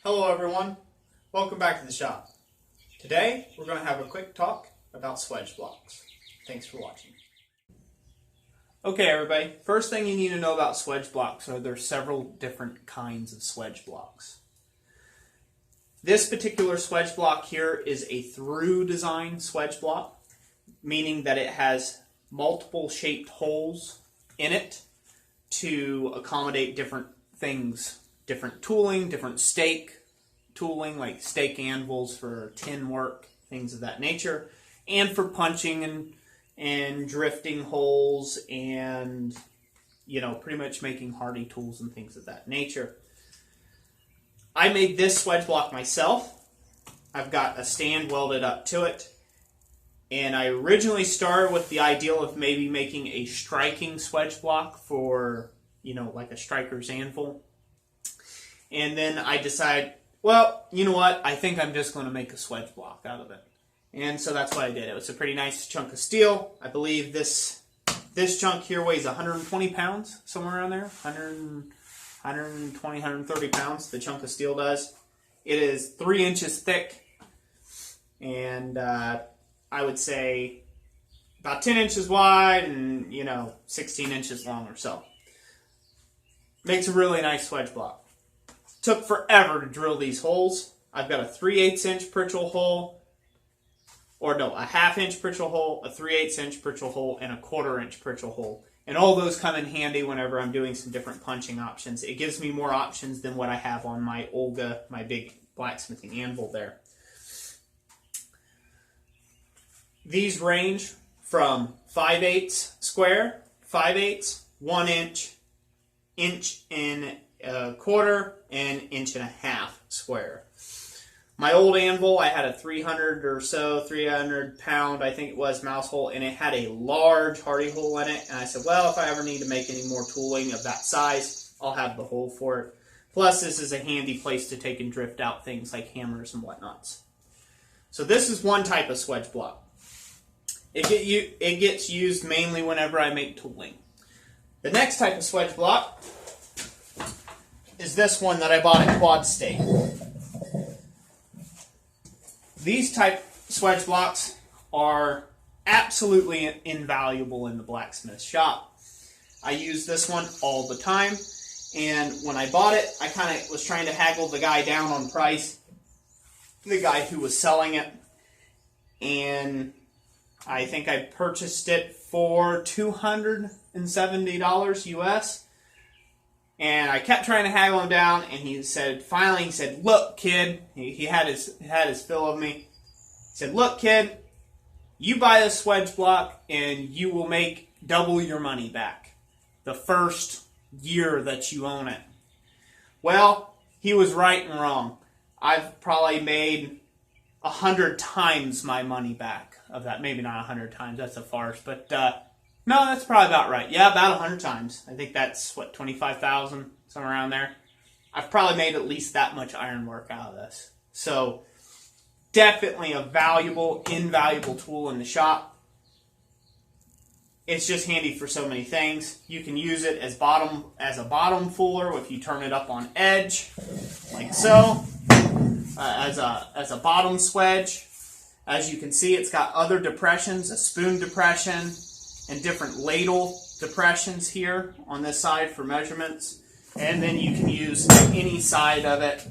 Hello everyone, welcome back to the shop. Today we're going to have a quick talk about swage blocks. Thanks for watching. Okay everybody, first thing you need to know about swage blocks are there's several different kinds of swage blocks. This particular swage block here is a through design swage block, meaning that it has multiple shaped holes in it to accommodate different things. Different tooling, different stake tooling, like stake anvils for tin work, things of that nature, and for punching and drifting holes and, pretty much making hardy tools and things of that nature. I made this swage block myself. I've got a stand welded up to it, and I originally started with the ideal of maybe making a striking swage block for, like a striker's anvil. And then I decided, well, you know what? I think I'm just going to make a swage block out of it. And so that's what I did. It was a pretty nice chunk of steel. I believe this chunk here weighs 120 pounds, somewhere around there. 120, 130 pounds, the chunk of steel does. It is 3 inches thick. And I would say about 10 inches wide and, 16 inches long or so. Makes a really nice swage block. Took forever to drill these holes. I've got a 3/8 inch Pritchell hole, a 1/2 inch Pritchell hole, a 3/8 inch Pritchell hole, and a 1/4 inch Pritchell hole. And all those come in handy whenever I'm doing some different punching options. It gives me more options than what I have on my Olga, my big blacksmithing anvil there. These range from 5/8 square, 5/8, 1 inch, inch and a quarter, and 1.5 inches square. My old anvil, I had a 300 pound, I think it was, mouse hole, and it had a large hardy hole in it. And I said, well, if I ever need to make any more tooling of that size, I'll have the hole for it. Plus, this is a handy place to take and drift out things like hammers and whatnots. So this is one type of swage block. It gets used mainly whenever I make tooling. The next type of swage block is this one that I bought at Quad State. These type swage blocks are absolutely invaluable in the blacksmith shop. I use this one all the time, and when I bought it, I kind of was trying to haggle the guy down on price, the guy who was selling it, and I think I purchased it for $270 US. And I kept trying to haggle him down, and he said, look, kid, he had his fill of me. He said, look, kid, you buy this swage block, and you will make double your money back the first year that you own it. Well, he was right and wrong. I've probably made 100 times my money back of that. Maybe not 100 times, that's a farce, but no, that's probably about right. Yeah, about 100 times. I think that's, 25,000, somewhere around there. I've probably made at least that much ironwork out of this. So, definitely a invaluable tool in the shop. It's just handy for so many things. You can use it as a bottom fuller if you turn it up on edge, like so, as a bottom swage. As you can see, it's got other depressions, a spoon depression, and different ladle depressions here on this side for measurements. And then you can use any side of it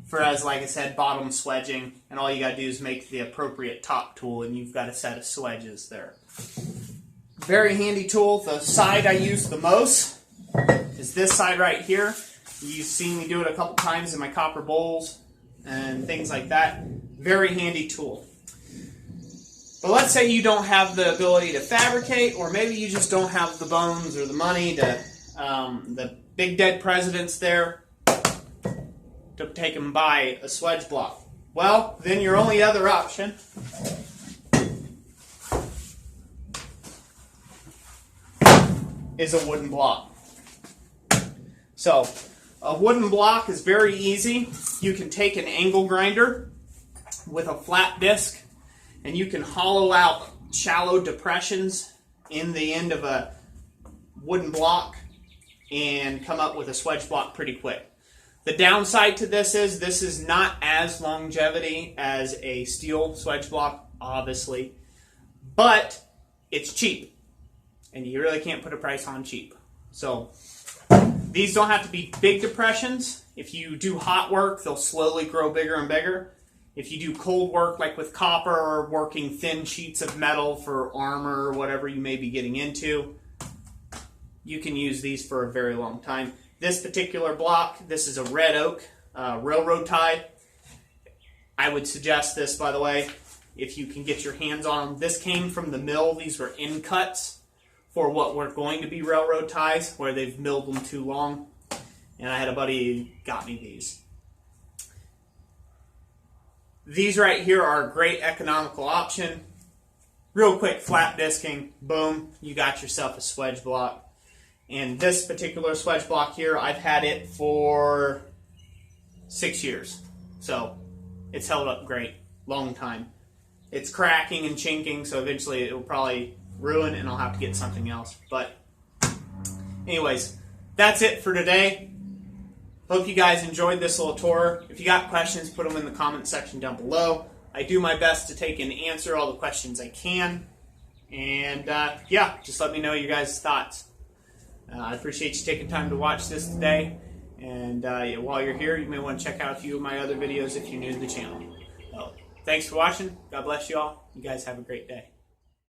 for, as like I said, bottom swedging. And all you got to do is make the appropriate top tool, and you've got a set of swedges there. Very handy tool. The side I use the most is this side right here. You've seen me do it a couple times in my copper bowls and things like that. Very handy tool. But let's say you don't have the ability to fabricate, or maybe you just don't have the bones or the money to, the big dead presidents there, to take and buy a swage block. Well, then your only other option is a wooden block. So, a wooden block is very easy. You can take an angle grinder with a flat disc, and you can hollow out shallow depressions in the end of a wooden block and come up with a swage block pretty quick. The downside to this is not as longevity as a steel swedge block, obviously, but it's cheap, and you really can't put a price on cheap. So these don't have to be big depressions. If you do hot work, they'll slowly grow bigger and bigger. If you do cold work, like with copper or working thin sheets of metal for armor or whatever you may be getting into, you can use these for a very long time. This particular block, this is a red oak railroad tie. I would suggest this, by the way, if you can get your hands on them. This came from the mill. These were in cuts for what were going to be railroad ties, where they've milled them too long. And I had a buddy who got me these. These right here are a great economical option. Real quick flat disking, boom, you got yourself a swedge block. And this particular swedge block here, I've had it for 6 years. So it's held up great, long time. It's cracking and chinking, so eventually it will probably ruin and I'll have to get something else. But anyways, that's it for today. Hope you guys enjoyed this little tour. If you got questions, put them in the comment section down below. I do my best to take and answer all the questions I can. And yeah, just let me know your guys' thoughts. I appreciate you taking time to watch this today. And while you're here, you may want to check out a few of my other videos if you're new to the channel. So, thanks for watching. God bless you all. You guys have a great day.